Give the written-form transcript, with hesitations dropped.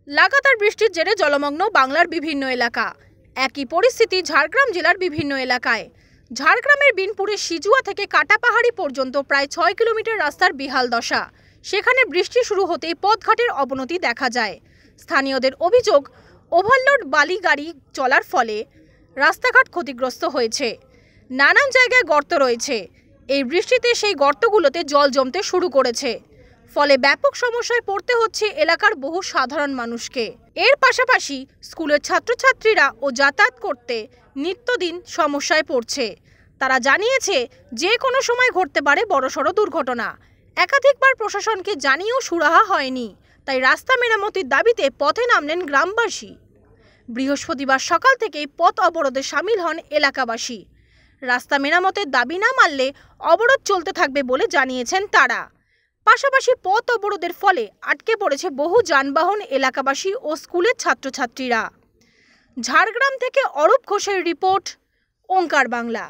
লাগাতার বৃষ্টির জেরে জলমগ্ন বাংলার বিভিন্ন এলাকা। একই পরিস্থিতি ঝাড়গ্রাম জেলার বিভিন্ন এলাকায়। ঝাড়গ্রামের বিনপুরের সিজুয়া থেকে কাটাপাহাড়ি পর্যন্ত প্রায় 6 কিলোমিটার রাস্তার বেহাল দশা। সেখানে বৃষ্টি শুরু হতেই পথঘাটের অবনতি দেখা যায়। স্থানীয়দের অভিযোগ, ওভারলোড বালি গাড়ি চলার ফলে রাস্তাঘাট ক্ষতিগ্রস্ত হয়েছে। নানান জায়গায় গর্ত রয়েছে। এই বৃষ্টিতে সেই গর্তগুলোতে জল জমতে শুরু করেছে। ফলে ব্যাপক সমস্যায় পড়তে হচ্ছে এলাকার বহু সাধারণ মানুষকে। এর পাশাপাশি স্কুলের ছাত্রছাত্রীরা ও যাতায়াত করতে নিত্যদিন সমস্যায় পড়ছে। তারা জানিয়েছে যে কোনো সময় ঘটতে পারে বড়সড় দুর্ঘটনা। একাধিকবার প্রশাসনকে জানিয়েও সুরাহা হয়নি, তাই রাস্তা মেরামতির দাবিতে পথে নামলেন গ্রামবাসী। বৃহস্পতিবার সকাল থেকেই পথ অবরোধে সামিল হন এলাকাবাসী। রাস্তা মেরামতের দাবি না মানলে অবরোধ চলতে থাকবে বলে জানিয়েছেন তারা। পাশাপাশি পথ অবরোধের ফলে আটকে পড়েছে বহু যানবাহন। এলাকাবাসী ও স্কুলের ছাত্রছাত্রীরা। ঝাড়গ্রাম থেকে অরূপ ঘোষের রিপোর্ট, ওঙ্কার বাংলা।